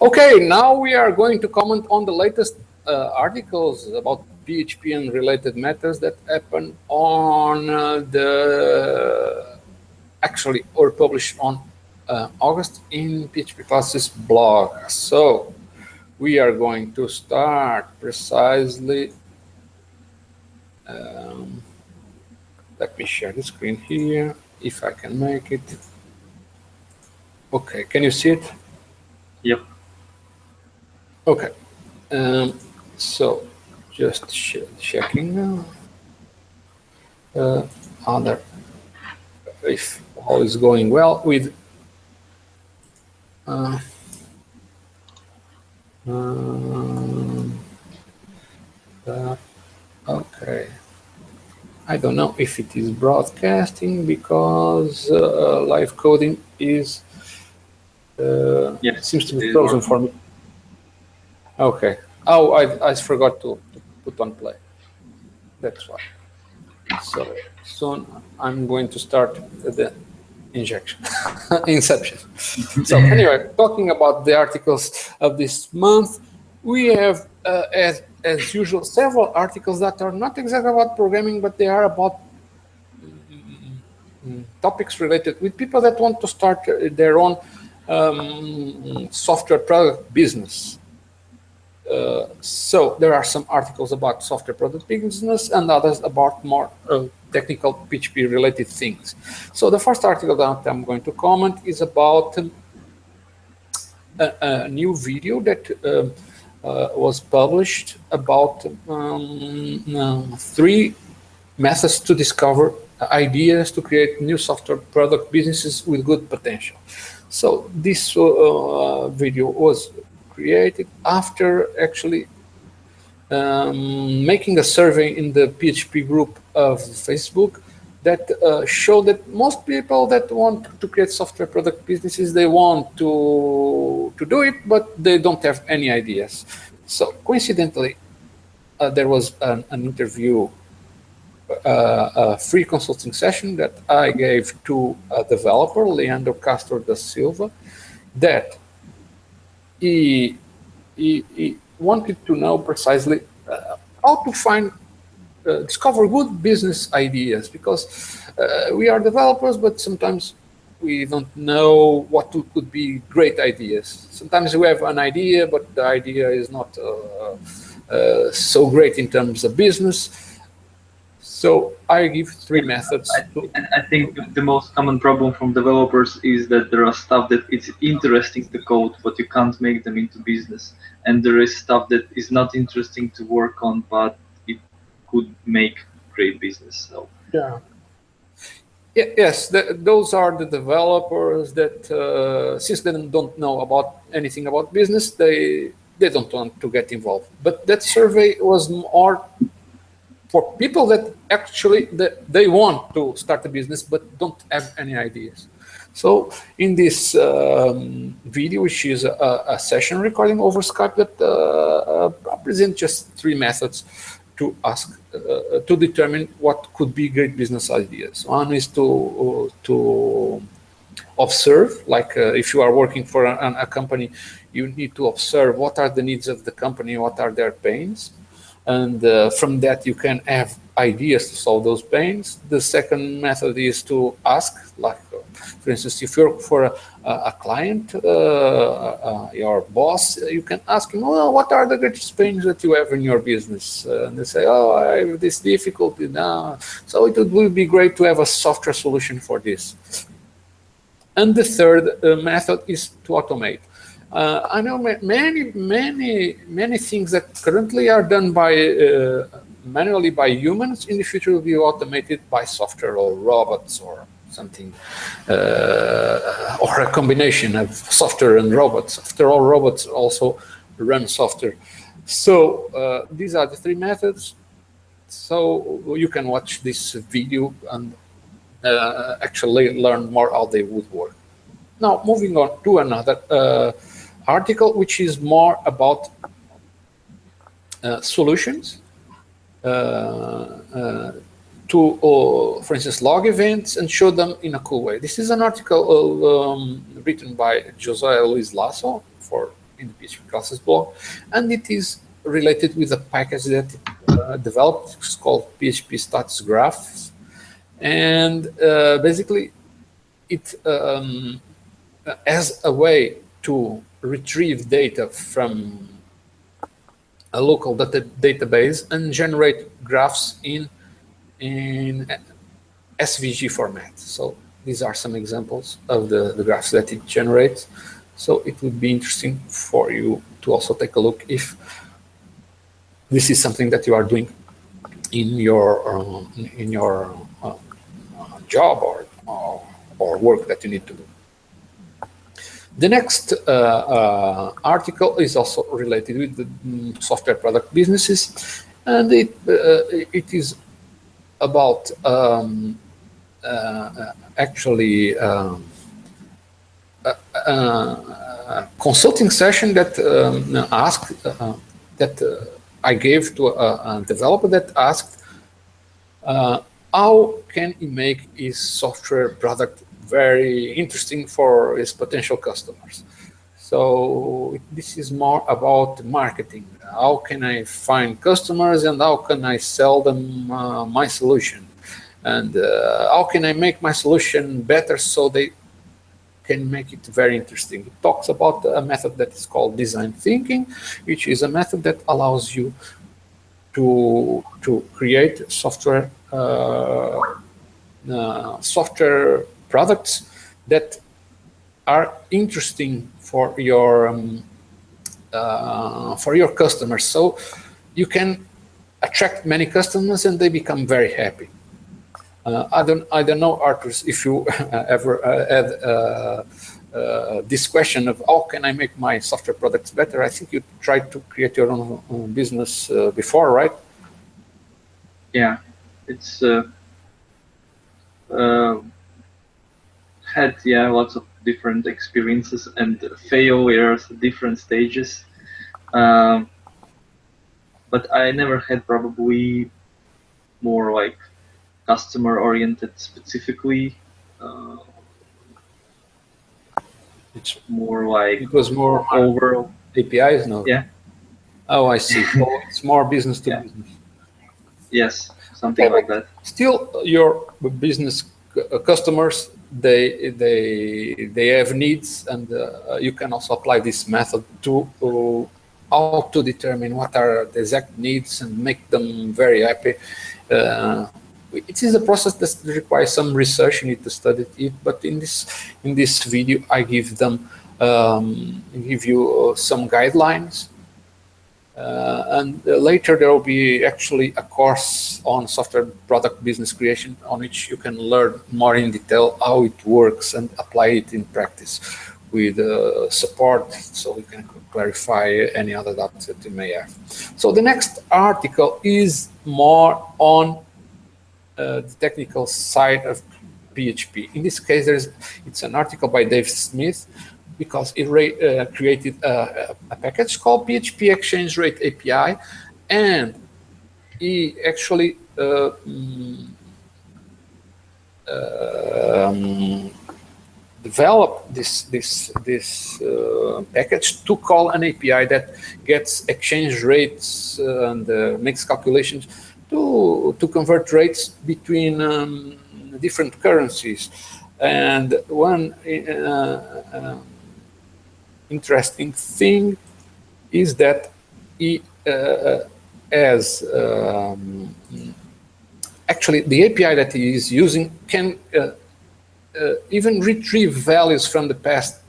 Okay, now we are going to comment on the latest articles about PHP and related matters that happen on actually or published on August in PHP Classes blog. So we are going to start precisely. Let me share the screen here if I can make it. Okay, can you see it? Yep. Okay. So just checking now. Other, if all is going well with okay. I don't know if it is broadcasting because live coding is Yes, seems to be frozen for me. Okay. Oh, I forgot to put on play. That's why. So soon I'm going to start the injection, inception. So anyway, talking about the articles of this month, we have, as usual, several articles that are not exactly about programming, but they are about topics related with people that want to start their own software product business. So there are some articles about software product business and others about more technical PHP related things. So the first article that I'm going to comment is about a new video that was published about 3 methods to discover ideas to create new software product businesses with good potential. So this video was created after actually making a survey in the PHP group of Facebook that showed that most people that want to create software product businesses, they want to do it, but they don't have any ideas. So coincidentally, there was an interview, a free consulting session that I gave to a developer, Leandro Castro da Silva, that he wanted to know precisely how to find, discover good business ideas, because we are developers, but sometimes we don't know what could be great ideas. Sometimes we have an idea, but the idea is not so great in terms of business. So I give 3 methods. I think the most common problem from developers is that there are stuff that it's interesting to code, but you can't make them into business. And there is stuff that is not interesting to work on, but it could make great business. So yeah. Yes, those are the developers that, since they don't know about anything about business, they don't want to get involved. But that survey was more for people that actually they want to start a business but don't have any ideas. So in this video, which is a session recording over Skype, that I present just 3 methods to ask to determine what could be great business ideas. One is to observe, like if you are working for a company, you need to observe what are the needs of the company, what are their pains. And from that, you can have ideas to solve those pains. The second method is to ask, like, for instance, if you're for a client, your boss, you can ask him, well, what are the greatest pains that you have in your business? And they say, oh, I have this difficulty now. So it would be great to have a software solution for this. And the third method is to automate. I know many things that currently are done by manually by humans in the future will be automated by software or robots or something, or a combination of software and robots. After all, robots also run software. So these are the 3 methods. So you can watch this video and actually learn more how they would work. Now, moving on to another article, which is more about solutions to, for instance, log events and show them in a cool way. This is an article written by José Luis Lasso for in the PHP classes blog, and it is related with a package that developed. It's called PHP status graphs, and basically it as a way to retrieve data from a local database and generate graphs in SVG format. So these are some examples of the graphs that it generates. So it would be interesting for you to also take a look if this is something that you are doing in your job or work that you need to do. The next article is also related with the software product businesses, and it is about actually consulting session that I gave to a developer that asked how can he make his software product very interesting for his potential customers. So this is more about marketing. How can I find customers and how can I sell them my solution? And how can I make my solution better so they can make it very interesting? It talks about a method that is called design thinking, which is a method that allows you to create software products that are interesting for your customers. So you can attract many customers and they become very happy. I don't know, Arthur, if you ever had this question of how can I make my software products better. I think you tried to create your own business before, right? Yeah, it's had lots of different experiences and failures at different stages, but I never had probably more like customer oriented specifically. It's more like it was more overall APIs, no? Yeah. Oh, I see. So it's more business to business. Yes, something like that. Still, your business customers, they have needs, and you can also apply this method to how to determine what are the exact needs and make them very happy. It is a process that requires some research. You need to study it, but in this video, I give you some guidelines. And later there will be actually a course on software product business creation on which you can learn more in detail how it works and apply it in practice with support, so we can clarify any other doubts that you may have. So the next article is more on the technical side of PHP. In this case, it's an article by Dave Smith, because it created a package called PHP Exchange Rate API, and he actually developed this package to call an API that gets exchange rates and makes calculations to convert rates between different currencies. And one interesting thing is that he has actually the API that he is using can even retrieve values from the past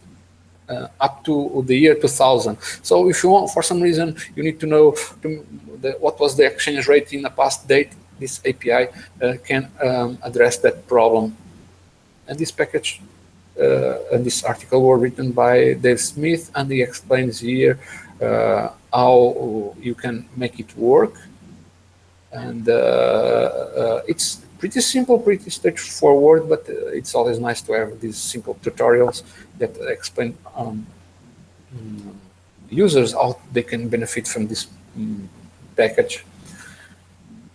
up to the year 2000. So if you want, for some reason, you need to know what was the exchange rate in a past date, this API can address that problem. And this package and this article were written by Dave Smith, and he explains here how you can make it work. And it's pretty simple, pretty straightforward, but it's always nice to have these simple tutorials that explain users how they can benefit from this package.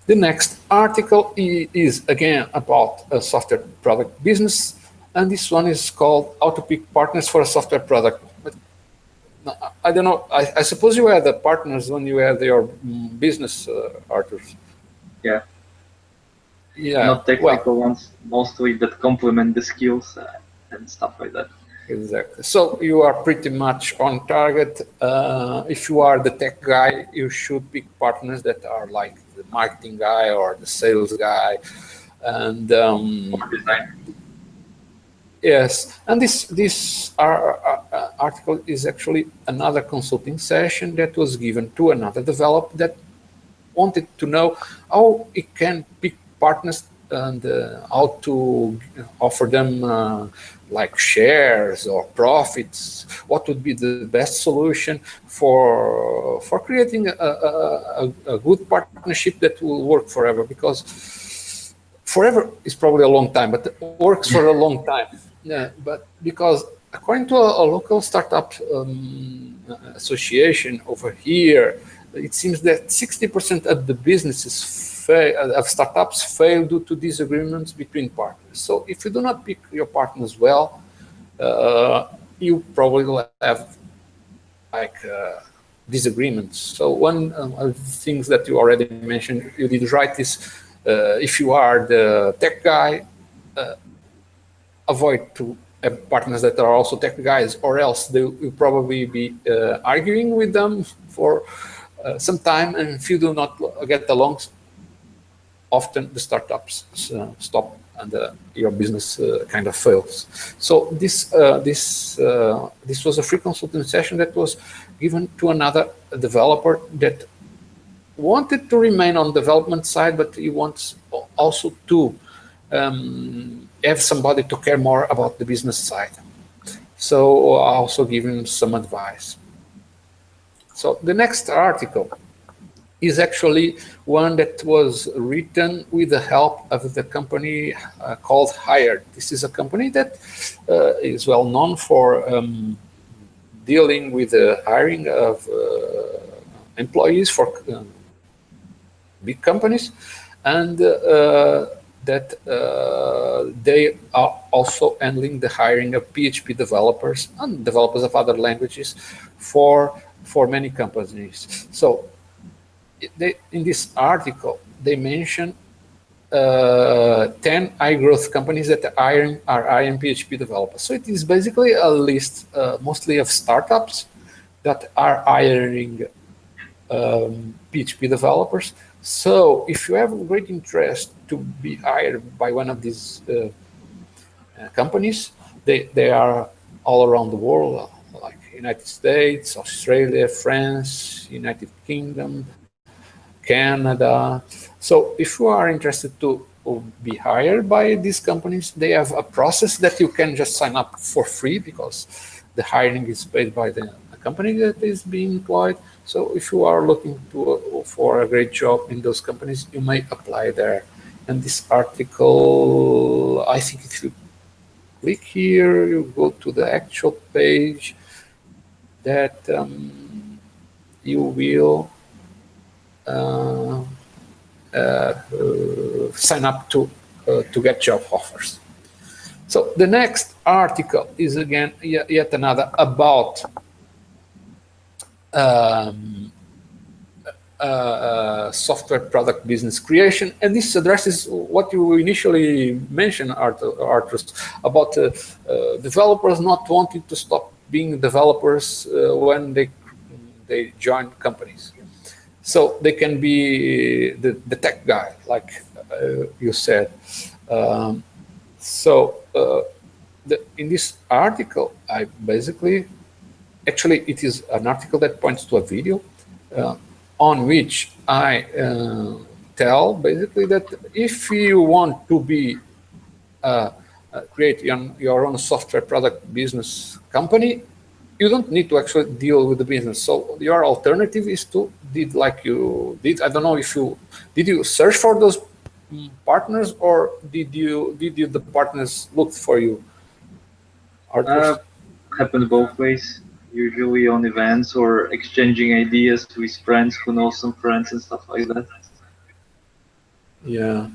The next article is again about a software product business, and this one is called How to Pick Partners for a Software Product. But No, I don't know. I suppose you were the partners when you had your business, Arthur. Yeah, Yeah. not technical Well, ones, mostly that complement the skills and stuff like that. exactly. So you are pretty much on target. If you are the tech guy, you should pick partners that are like the marketing guy or the sales guy, and Or design. yes, and this article is actually another consulting session that was given to another developer that wanted to know how it can pick partners and how to offer them like shares or profits. What would be the best solution for creating a good partnership that will work forever? Because forever is probably a long time, but it works for a long time. Yeah, but because according to a local startup association over here, it seems that 60% of the businesses of startups fail due to disagreements between partners. So if you do not pick your partners well, you probably will have like disagreements. So one of the things that you already mentioned, you did right, is if you are the tech guy, avoid to have partners that are also tech guys, or else they will probably be arguing with them for some time, and if you do not get along, often the startups stop and your business kind of fails. So this was a free consulting session that was given to another developer that wanted to remain on development side, but he wants also to have somebody to care more about the business side. So I also give him some advice. So the next article is actually one that was written with the help of the company called Hired. This is a company that is well known for dealing with the hiring of employees for big companies, and that they are also handling the hiring of PHP developers and developers of other languages for many companies. So in this article, they mention 10 high growth companies that are hiring PHP developers. So it is basically a list mostly of startups that are hiring PHP developers. So if you have a great interest to be hired by one of these companies, they are all around the world, like United States, Australia, France, United Kingdom, Canada. So if you are interested to be hired by these companies, they have a process that you can just sign up for free, because the hiring is paid by the company that is being employed. So if you are looking for a great job in those companies, you may apply there. And this article, I think if you click here, you go to the actual page that you will sign up to get job offers. So the next article is again yet another about software product business creation, and this addresses what you initially mentioned, Arthur, about developers not wanting to stop being developers when they join companies. So they can be the tech guy, like you said. In this article, I basically, actually, it is an article that points to a video on which I tell basically that if you want to be create your own software product business company, you don't need to actually deal with the business. So your alternative is to did like you did. I don't know if you did you search for those partners, or did the partners look for you? Happened both ways. Usually on events or exchanging ideas with friends who know some friends and stuff like that. Yeah.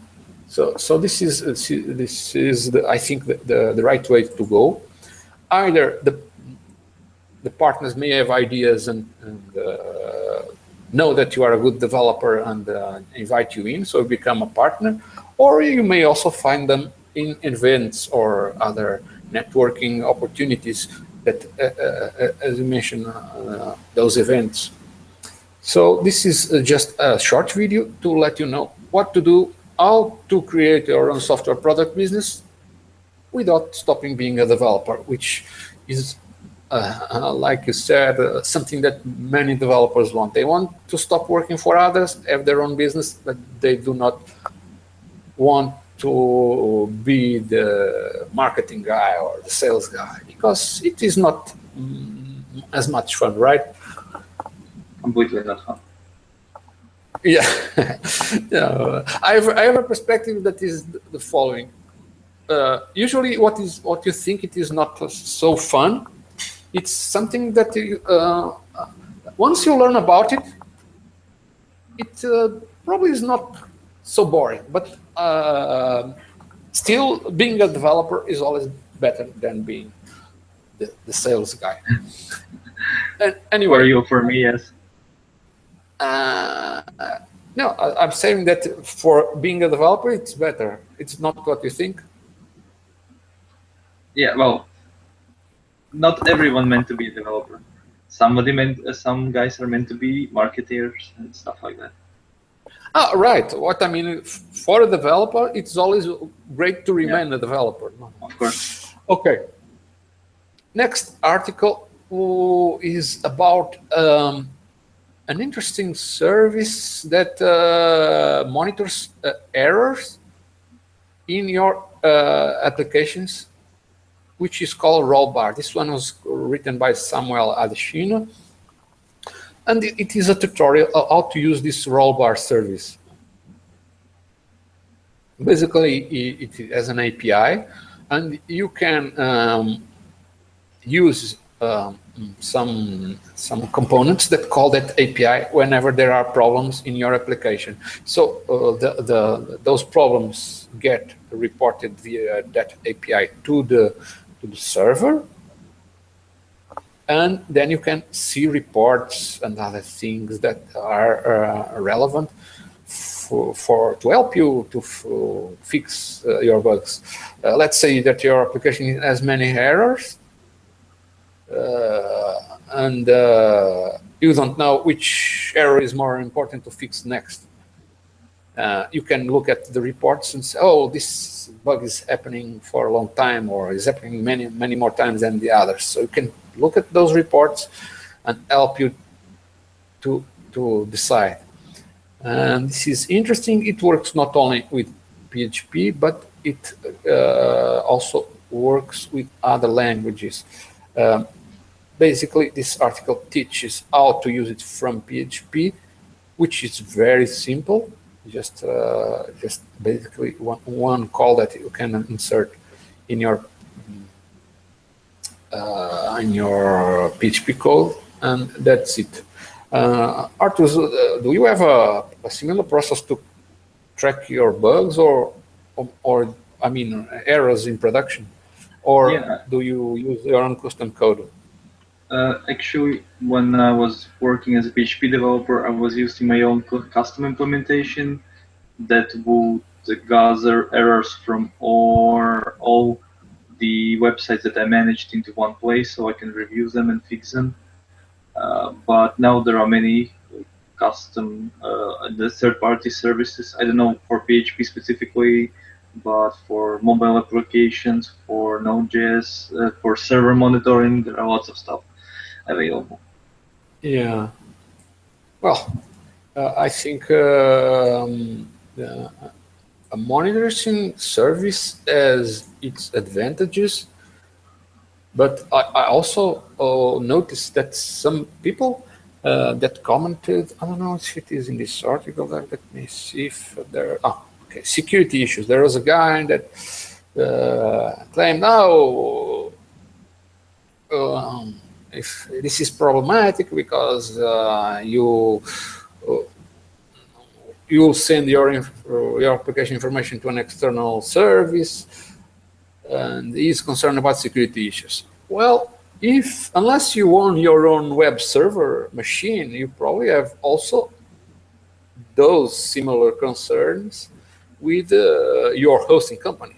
So this is I think the right way to go. Either the partners may have ideas and know that you are a good developer and invite you in, so you become a partner. Or you may also find them in events or other networking opportunities that, as you mentioned, those events. So this is just a short video to let you know what to do, how to create your own software product business without stopping being a developer, which is, like you said, something that many developers want. They want to stop working for others, have their own business, but they do not want to be the marketing guy or the sales guy, because it is not as much fun, right? Completely not fun. Yeah. Yeah. I have a perspective that is the following. Usually what you think it is not so fun, it's something that once you learn about it, it probably is not so boring. But still, being a developer is always better than being the sales guy. And anyway, For you, for me, yes. No, I'm saying that for being a developer, it's better. It's not what you think. Yeah, well, not everyone meant to be a developer. Somebody some guys are meant to be marketers and stuff like that. Ah, right. What I mean, for a developer, it's always great to remain a developer. Of course. Okay. Next article is about an interesting service that monitors errors in your applications, which is called Rollbar. This one was written by Samuel Adesina, and it is a tutorial on how to use this Rollbar service. Basically, it has an API, and you can use some components that call that API whenever there are problems in your application. So those problems get reported via that API to the server, and then you can see reports and other things that are relevant to help you to fix your bugs. Let's say that your application has many errors, and you don't know which error is more important to fix next. You can look at the reports and say, oh, this bug is happening for a long time, or is happening many more times than the others. So you can look at those reports and help you to decide. And this is interesting. It works not only with PHP, but it also works with other languages. Basically, this article teaches how to use it from PHP, which is very simple. Just basically one call that you can insert in your PHP code, and that's it. Artus, do you have a similar process to track your bugs or I mean errors in production, or do you use your own custom code? Actually, when I was working as a PHP developer, I was using my own custom implementation that would gather errors from all the websites that I managed into one place, so I can review them and fix them. But now there are many custom the third-party services. I don't know for PHP specifically, but for mobile applications, for Node.js, for server monitoring, there are lots of stuff available. Yeah. Well, I think a monitoring service has its advantages, but I also noticed that some people that commented, I don't know if it is in this article, let me see if there are, okay, security issues. There was a guy that claimed, no, if this is problematic because you'll send your application information to an external service, and he's concerned about security issues. Well, unless you own your own web server machine, you probably have also those similar concerns with your hosting company.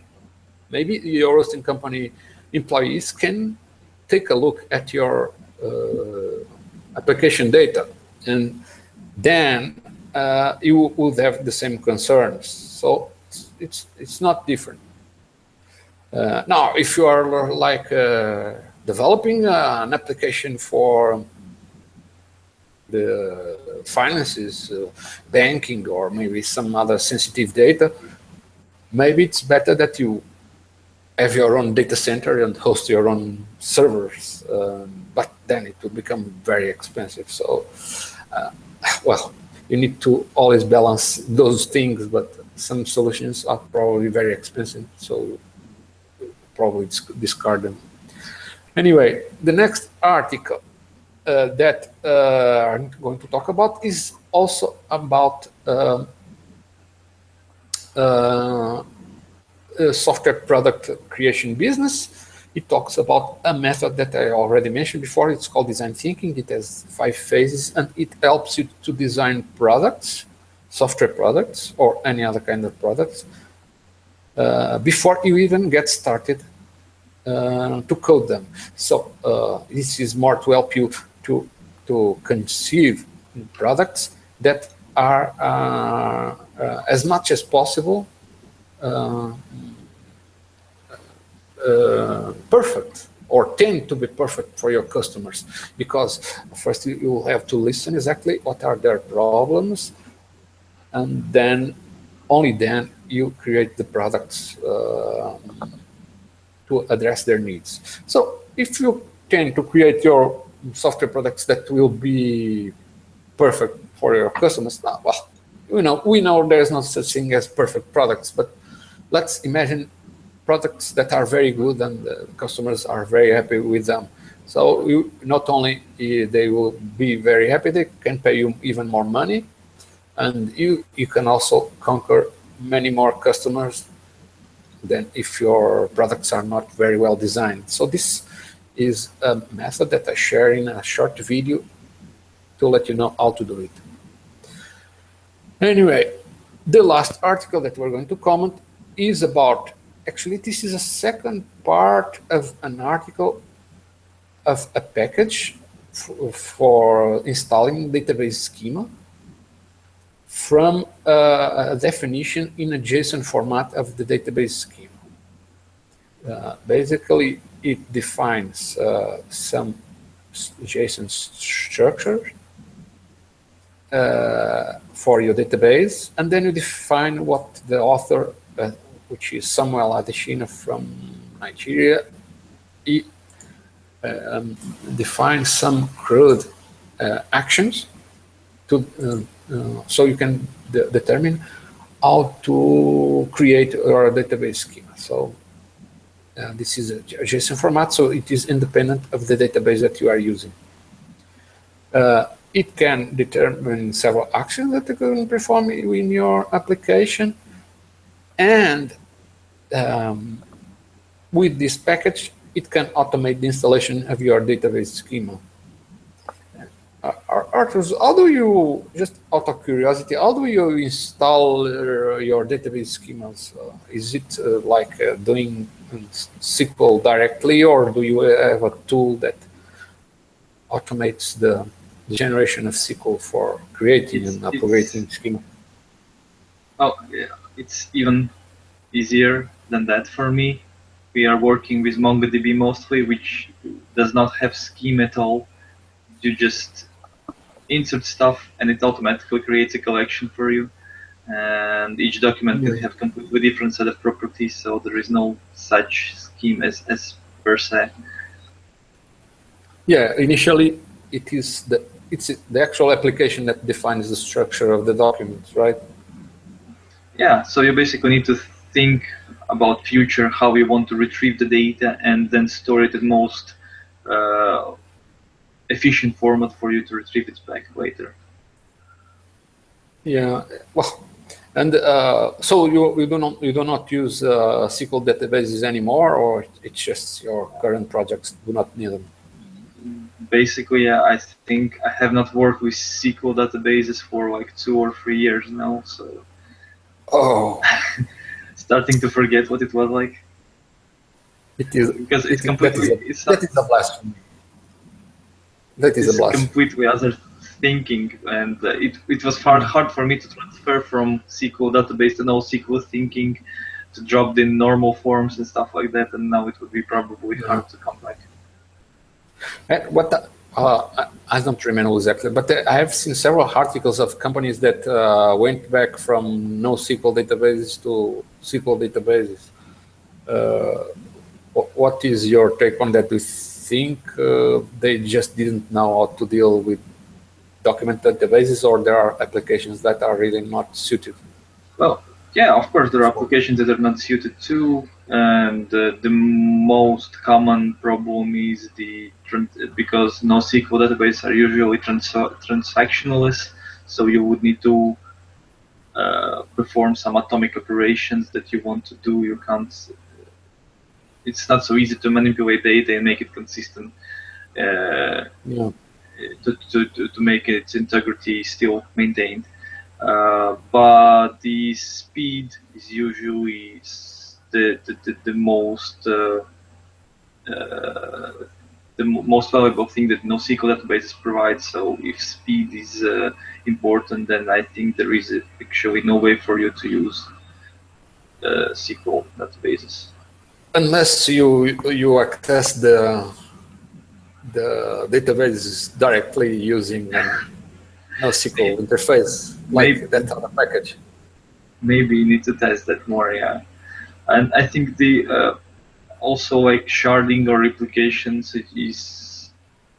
Maybe your hosting company employees can take a look at your application data, and then you would have the same concerns. So it's not different. Now, if you are like developing an application for the finances, banking, or maybe some other sensitive data, maybe it's better that you have your own data center and host your own servers. But then it will become very expensive. So, well, you need to always balance those things, but some solutions are probably very expensive. So probably discard them. Anyway, the next article that I'm going to talk about is also about software product creation business. It talks about a method that I already mentioned before. It's called design thinking. It has 5 phases, and it helps you to design products, software products, or any other kind of products before you even get started to code them. So this is more to help you to conceive products that are as much as possible perfect, or tend to be perfect for your customers, because first you will have to listen exactly what are their problems, and then only then you create the products to address their needs. So if you tend to create your software products that will be perfect for your customers, well, we know there's no such thing as perfect products, but let's imagine products that are very good and the customers are very happy with them. So not only they will be very happy, they can pay you even more money, and you can also conquer many more customers than if your products are not very well designed. So this is a method that I share in a short video to let you know how to do it. Anyway, the last article that we're going to comment is about, actually this is a second part of an article of a package for installing database schema from a definition in a JSON format of the database schema. Basically, it defines some JSON structure for your database, and then you define what the author, which is Samuel Adesina from Nigeria, he defines some crude actions to so you can determine how to create your database schema. So this is a JSON format, so it is independent of the database that you are using. It can determine several actions that you can perform in your application, and with this package, it can automate the installation of your database schema. Arthur, how do you, just out of curiosity, how do you install your database schemas? Is it like doing SQL directly, or do you have a tool that automates the generation of SQL for creating and upgrading schema? Oh, yeah, it's even easier than that for me. We are working with MongoDB mostly, which does not have schema at all. You just insert stuff and it automatically creates a collection for you, and each document can have completely different set of properties, so there is no such scheme as per se. Yeah, initially it's the actual application that defines the structure of the documents, right? Yeah, so you basically need to think about future, how you want to retrieve the data, and then store it in most efficient format for you to retrieve it back later. Yeah, well, and so you do not use SQL databases anymore, or it's just your current projects do not need them? Basically, I think I have not worked with SQL databases for like 2 or 3 years now, so Oh, starting to forget what it was like. it is. Because it's That is completely, a that is a blasphemy. That is a it's blasphemy. completely other thinking, and it was hard for me to transfer from SQL database to NoSQL thinking, to drop the normal forms and stuff like that, and now it would be probably Yeah. hard to come back. I don't remember exactly, but I have seen several articles of companies that went back from NoSQL databases to SQL databases. What is your take on that? Do you think they just didn't know how to deal with document databases, or there are applications that are really not suited Well, yeah, of course, there are for? applications that are not suited to, and the most common problem is because NoSQL databases are usually transactionalist, so you would need to perform some atomic operations that you want to do. You can't. It's not so easy to manipulate data and make it consistent. Yeah. To make its integrity still maintained. But the speed is usually the most most valuable thing that NoSQL databases provide. So if speed is important, then I think there is actually no way for you to use SQL databases. Unless you access the database directly using a NoSQL interface, Maybe like that other package. maybe you need to test that more, yeah. And I think the also like sharding or replications is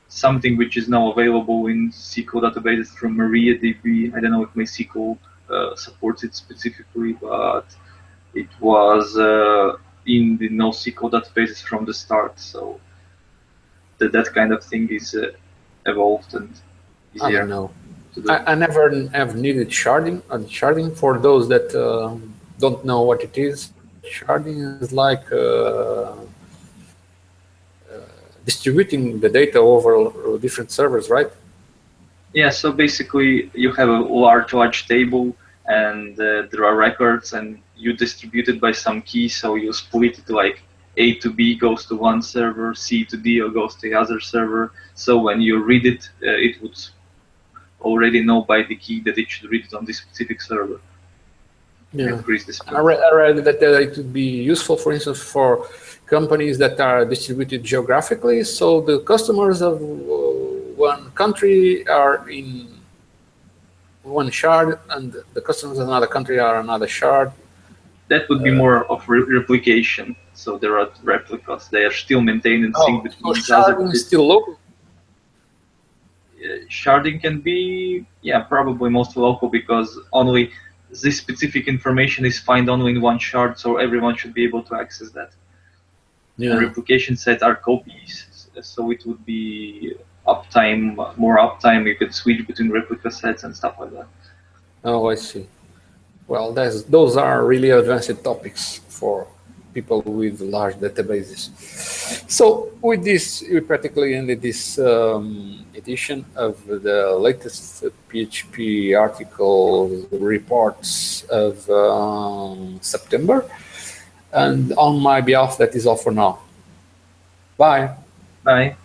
something which is now available in SQL databases from MariaDB. I don't know if MySQL supports it specifically, but it was in the NoSQL databases from the start. So that kind of thing is evolved and I don't easier know. to do. I never have needed sharding. And sharding, for those that don't know what it is, sharding is like distributing the data over different servers, right? Yeah, so basically you have a large table, and there are records, and you distribute it by some key, so you split it like A to B goes to one server, C to D goes to the other server. So when you read it, it would already know by the key that it should read it on this specific server. Yeah. Increase the speed. I read that it would be useful, for instance, for companies that are distributed geographically. So the customers of one country are in one shard, and the customers of another country are another shard. That would be more of replication. So there are replicas. They are still maintained and synced So between each other. sharding is still local. Sharding can be, yeah, probably most local, because only this specific information is found only in one shard, so everyone should be able to access that. And Yeah. replication sets are copies, so it would be uptime, more uptime. You could switch between replica sets and stuff like that. Oh, I see. Well, those are really advanced topics for people with large databases. So with this, we practically ended this edition of the latest PHP article reports of September. And on my behalf, that is all for now. Bye. Bye.